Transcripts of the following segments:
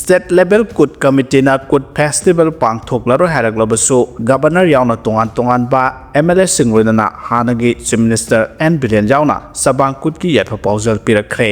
State level Kut Committee na Kut Festival pangthoklaro haraglabsu Governor yauna tongan ba MLA singwena hanagi Chief Minister N Biren yauna sabang Kut ki yat proposal pirakhre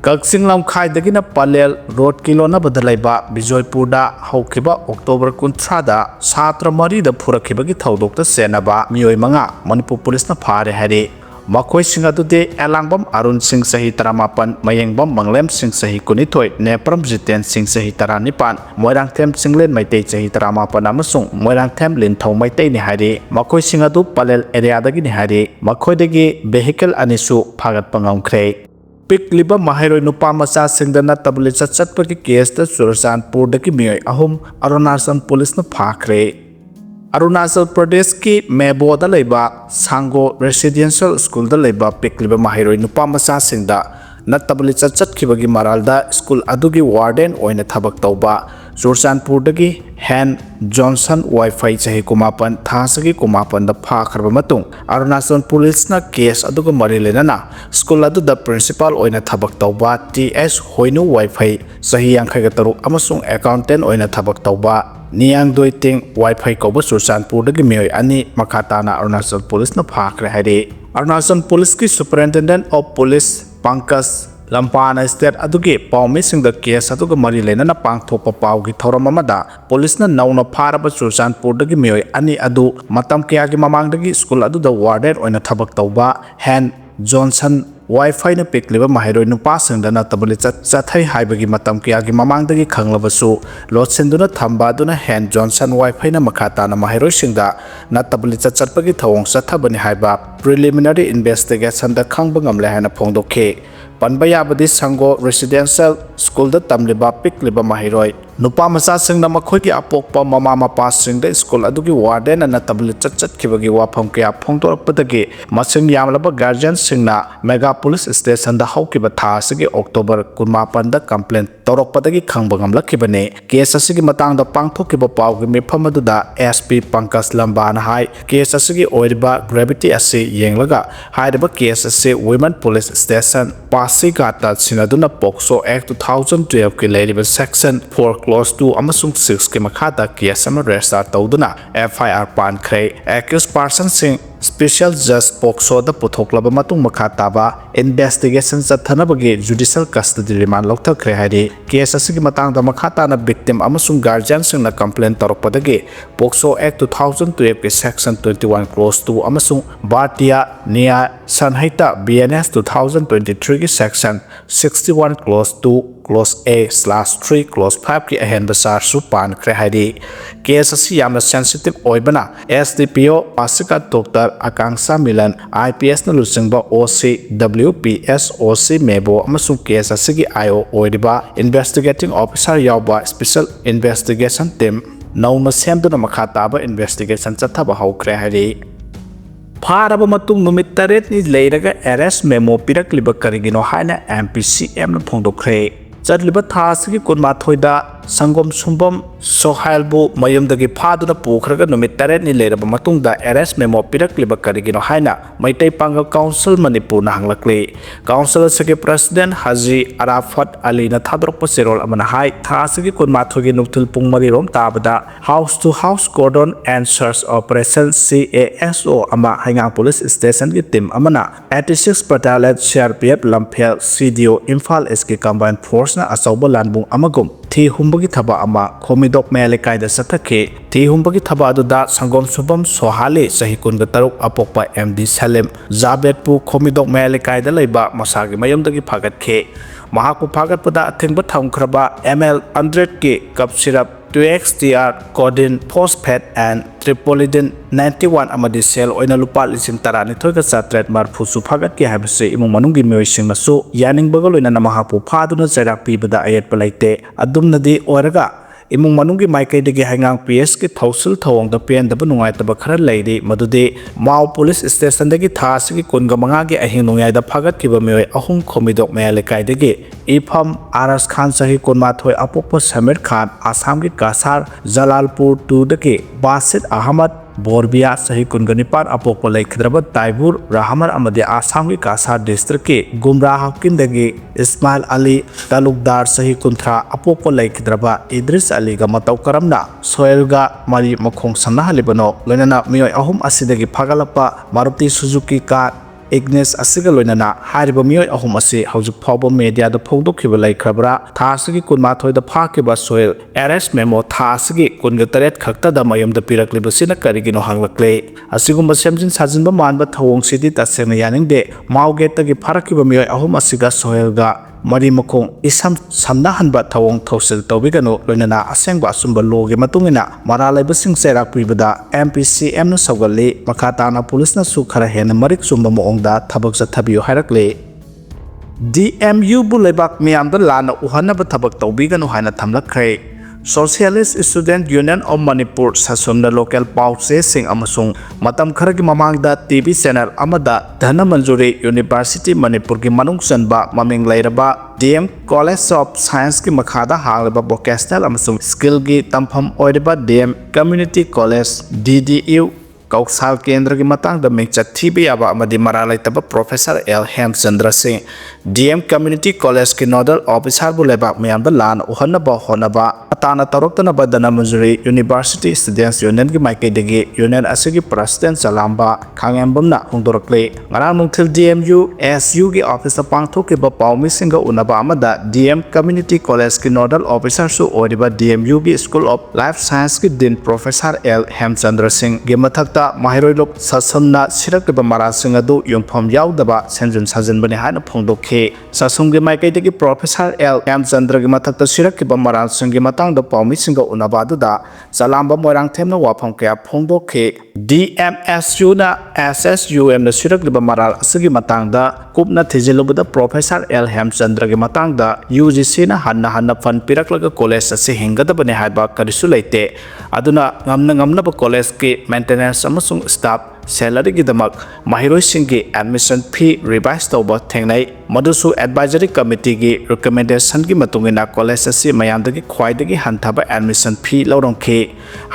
Kaksing Lamkhai dagina Palel Road Kilona badalaiba Bijoypurda haukiba October 13 da Satra mari da phurakhiba gi thaudokta senaba meeoi manga Manipur Police na phare hari Makhoi singadude Elangbam Arun Singh Sahi 18 Mayengbam Manglem Singh Sahi 19 Nepram Jiten Singh Sahi 19 Moirang Them Singlen Maitei Sahi 18 amasung Moirang Them Linthau Maitei ni hari Makhoi singadu Palel area dagi ni hari Makhoi dagi vehicle anisu phagat pangamkhre Pikliba Mahairoi nupa macha singdana tabli chatpagi case da Churachandpur dagi meeoi ahum Arunachal Police na Phakhre Arunachal Pradesh ki Mebo da leiba Sango Residential School da leiba Pikliba Mahairoi nupa macha singda natabli chatkibagi maralda school adugi warden oina thabak tauba Churachandpur dagi Han Johnson Wi-Fi chahi kumapan thasagi kumapan da phakhra matung Arunachal Police na case aduga mari lenana school adu da principal oina thabak tauba TS Hoinu Wi-Fi sahi 53 amasung accountant oina thabak tauba Niang doiting Wi-Fi koba Churachandpur dagi meeoi ani makhatana Arunachal Police na Phakhre hari Arunachal Police ki Superintendent of Police Pankaj Lampana State adugi paumi singda case aduga mari lenana pangthokpa paugi thoram amada police na nauna pharaba Churachandpur dagi meeoi ani adu matam kayagi mamang dagi school adu da warden oina thabak tauba Han Johnson Wi-Fi na Pikliba Mahairoi nupa singdana tabali chathai haibagi matam kayagi mamang dagi khanglabasu lotsenduna thamba duna Han Johnson Wi-Fi na makhata na Mahairoi singda na tabali chatpagi thawong chathabani haiba preliminary investigation da khangba ngamle hana phongdokhe Panbaya badi Sango Residential School da tamliba Pikliba Mahairoi nupa macha singna makhoi ki apokpa mama mapa singda school adugi warden na tabli chatkibagi wafam kya phongtorapdagi masing yamlaba guardian singna mega police station da haukiba thasigi October 18 da complaint torokpadagi khangbangam lakhibane case asigi matang da pangthokiba pawgi mifam aduda SP Pankaj Lambana hai case asigi oiriba gravity ase yenglaga hairiba case ase women police station Pasigata sinaduna Pokso Act 2012 ki leiriba section 4 Clause 2 amasung 6 ke makhada case ama register tawduna FIR pankhre accused person sing Special Judge Pokso da puthoklaba matung makhataba investigation chathanabagi judicial custody remand lokthakre hari case asigi matang da makhata na victim amasung guardian singna complaint torokpadagi Pokso Act 2012 ke section 21 Clause 2 amasung Bhartiya Nya Sanhita BNS 2023 ki section 61 Clause 2 Clause A/3 Clause 5 ki ahen basar su pan khre hari case asi yamna sensitive oibana SDPO Pasika Dr Akangsha Milan IPS na lusingba OC WPS OC Mebo amasung case asigi IO oiriba investigating officer yawba special investigation team nauna semduna makhataba investigation chathaba haukhre hari Pharaba matung numit 8 ni leiraga arrest memo pirakliba karigino haina MPCM na phongdokre Chadliba thasigi kunmathoida Sangom Sumbam Sohailbu mayumdagi phaduna pukhraga numit 8 ni leiraba matungda arrest memo pirakliba karigino haina Maitai Pangal Council Manipur na hanglakle Council asigi President Haji Arafat Ali na thadrokpa serol amana hai thasigi kunmathogi nukthil pung marirom tabada house to house cordon and search operation CASO ama Haingang Police Station ki team amana 86 Battalion CRPF Lamphel CDO Imphal SK Combined Force na asawba lanbung amagum thi humbagi thaba ama khomidok melekai da sathake thi humbagi thaba aduda Sangom Subam Sohale sahi 13 apokpa MD Salem Zabetpu khomidok melekai da leiba masagi mayumdagi phagatke mahaku phagatpada athengba thamkhraba ML 100 ke cup syrup 2XTR codeine phosphate and tripoliden 91 amadi sel oina lupa lising tarani thoiga chatret marphu su phagat ki habse imung manungi meoi sing nasu yaning bagaloina namahapu phaduna jarak pibada ayet palaite adumnadi oraga imung manungi maikai degi hangang PS ki thausul thawong da pen da bunungai ta bakhara leiri madude Mau police station degi thasigi kunga manga gi ahing nungai da phagat ki ba meoi ahung khomidok melekai degi Ifam Aras Khan sahi kunmathoi apokpo Samir Khan Assam ki Kasar Jalalpur 2 degi Basit Ahmad बोरबिया सही कुनगनिपान अपोप लेखद्रब ताइबुर रहमर अमदे आसाम की Kasa district के गुमरा हकिंदगी इस्माइल अली तालुकदार सही कुंथ्रा अपोप लेखद्रब इद्रिस अली गा मतौ करमना सोयलगा मरी मखों सन्नाहलिबनो लोइनना मियोय अहुम असिदगी फगलपा Maruti Suzuki car igneous असिगा लोइनना हारिबा मियोय अहुम असि हौजुक फावबा media दा फोंदोखिबा लेखरबरा थासगी कुनमाथोयदा फाकिबा soil arrest memo थासगी कुनगा तरेट खक्तदा मयमदा पिरक्लिबसिना करिगिनो हांगलक्ले असिगुम्बा सेमजिन साजिनबा मानबा थवोंगसिदि तसेंना यानिंगदे माउगेटगी फारकिबा मियोय अहुम असिगा सोयलगा मरी मखों इसम समनाहनबा थवोंग थौसल तौबिगनो लोइनना असेंगबा असुंबा लोगे मतुंगिना मरा लेबसिंग सेराक पिबदा एमपीसीएम न सौगल्ली मखाताना पुलिसना सु खरा हेन मरिक सुंबा मोंगदा थबक चथबियो हायरक्ले DMU बु लेबाक मियामदा लाना उहनबा थबक तौबिगनो हायना थमलखरे socialist student union of Manipur ससुमना लोकल पाउचे सिंग अमसुंग मतम खरगी ममांगदा टीवी चैनल अमदा धन मंजूरी यूनिवर्सिटी मणिपुर की मनुंग चनबा ममिंग लेरबा DM कॉलेज ऑफ साइंस की मखादा हांगलबा वोकेशनल अमसुंग स्किल की तंफम ओइरबा DM community college DDU Kaushal Kendra की मतंग मिंग चथीब याबा अमदी मरा लेतबा professor L Hemchandra Singh DM community college के नोडल ऑफिसर बु लेबाक मियामदा लान उहनबा होनबा अताना तौरक्तनबा दना मंजूरी यूनिवर्सिटी स्टूडेंट्स यूनियन की माइकेदगी यूनियन असगी प्रेसिडेंट चलाम्बा खांगेंबमना होंदोरक्ले ngara nungthil DMU SU की ऑफिस पांगथोकिबा पाउमिसिंगा उनबा अमदा DM कम्युनिटी कॉलेज की नोडल ऑफिसर सु ओरिबा DMU की स्कूल ऑफ लाइफ साइंस की dean professor L Hemchandra Singh के मथक माहिरोलोक ससमना सिरकबा मरासिंग अदु युमफम याउदबा सेंजुन साजनबने हाना फोंदोखे ससुमगे माइकैदगी प्रोफेसर L हेमचंद्र के मथक सिरकबा मरासिंग के मतंग पाउमिसिंग उनबादुदा चलाम्बा मोरांग थेमना वाफम कया फोंदोखे DMSU ना SSUM ना सिरकबा मराल असगी मतंगदा कुपना थिजिलुबदा प्रोफेसर L हेमचंद्र के मतंगदा UGC ना हन्ना फन पिरकलगा कॉलेज असे हिंगदबने हाइबा करिसु लेते अदुना ngamna कॉलेज के मेंटेनेंस अमसुंग स्टाफ सैलरी की दमक माहिरोइसिंग की एडमिशन फी रिवाइज तौबा थेंगनाई मदुसु एडवाइजरी कमिटी की रिकमेंडेशन की मतुंगिना कॉलेज असी मयामदगी ख्वाइदगी हंथाबा एडमिशन फी लौरंखे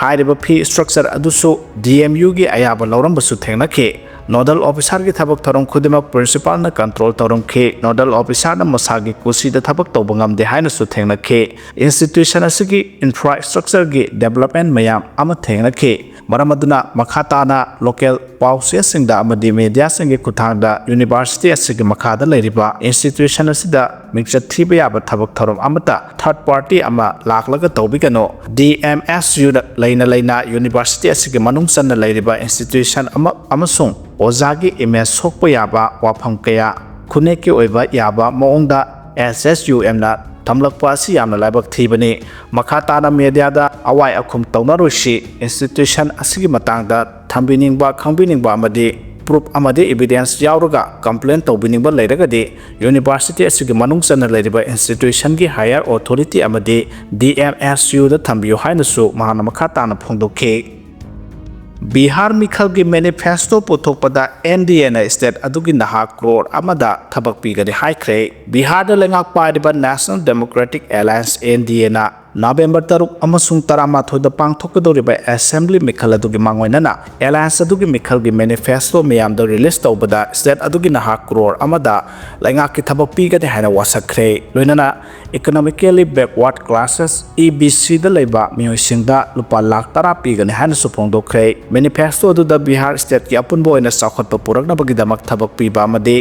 हाइरिबा फी स्ट्रक्चर अदुसु DMU की अयाबा लौरंबसु थेंगनाखे नोडल ऑफिसर की थबक थरम खुदिमक प्रिंसिपल न कंट्रोल तौरंखे नोडल ऑफिसर न मसागी कुसीदा थबक तौबंगमदे हाइनसु थेंगनाखे इंस्टीट्यूशन असगी इंफ्रास्ट्रक्चर की डेवलपमेंट मयाम अम थेंगनाखे मरमदुना मखाताना लोकल पाउसे सिंगदा अमदी मीडिया सिंगे खुथांगदा यूनिवर्सिटी असगी मखादा लेरिबा इंस्टीट्यूशन असिदा मिक्चर थीबा याबा थबक थरम अमता थर्ड पार्टी अमा लाखलगा तौबिगनो DMSU लेना यूनिवर्सिटी असगी मनुंग सन्न लेरिबा इंस्टीट्यूशन अमसुंग ओजागी इमेज सोकपा याबा वाफम कया खुने के ओइबा याबा मोंगदा SSUM ना थमलकपा असि यामना लाइबक थीबनी मखाताना मीडियादा अवाई अखुम तौनरुसि इंस्टीट्यूशन असगी मतंगदा थंबिनिंगबा खंबिनिंगबा अमदी प्रूफ अमदी एविडेंस यावरगा कंप्लेन तौबिनिंगबा लेरगदि यूनिवर्सिटी असगी मनुंग चना लेरिबा इंस्टीट्यूशन की हायर अथॉरिटी अमदी DMSU दा थंबियो हाइनसु महाना मखाताना फोंदोखे बिहार मिखल की मैनिफेस्टो पुथोकपदा NDA ना स्टेट अदुगी नहा क्रोर अमदा थबक पीगदि हाइख्रे बिहार दा लेंगाक पाइरिबा नेशनल डेमोक्रेटिक अलायंस NDA ना नवेंबर 13 पांगथोकदोरिबा असेंबली मिखल अदुगी मांगोइनना अलायंस अदुगी मिखल की मैनिफेस्टो मियाम द रिलीज तौबदा स्टेट अदुगी नहा क्रोर अमदा लेंगाक की थबक पीगदि हाइना वासखरे लोइनना इकोनॉमिकली बैकवर्ड क्लासेस EBC दा लेबा मियोइसिंगदा लुपा लाख 10 पीगनि हाइना सुफोंदोखरे मैनिफेस्टो अदुदा बिहार स्टेट की अपुनबो ओइना साखोतपा पुरकनबगीदमक थबक पीबा अमदि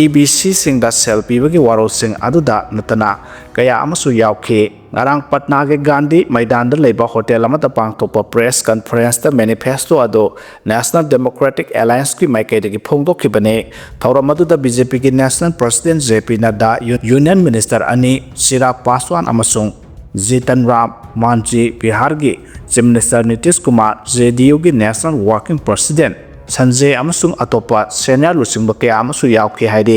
EBC सिंगदा सेल पीबगी वारोसिंग अदुदा नतना कया अमसु यावखे ngarang patna ke gandhi maidan da leba hotel amata pangtokpa press conference da manifesto ado national democratic alliance ki maike de phongdokhibane thauramadu da BJP ki national president JP Nadda union minister ani Chirag Paswan amasung Jitan Ram Manji Bihar ki chief minister Nitish Kumar JDU ki national working president Sanjay amasung atopa senior lusingba kaya amasu yaukhe haide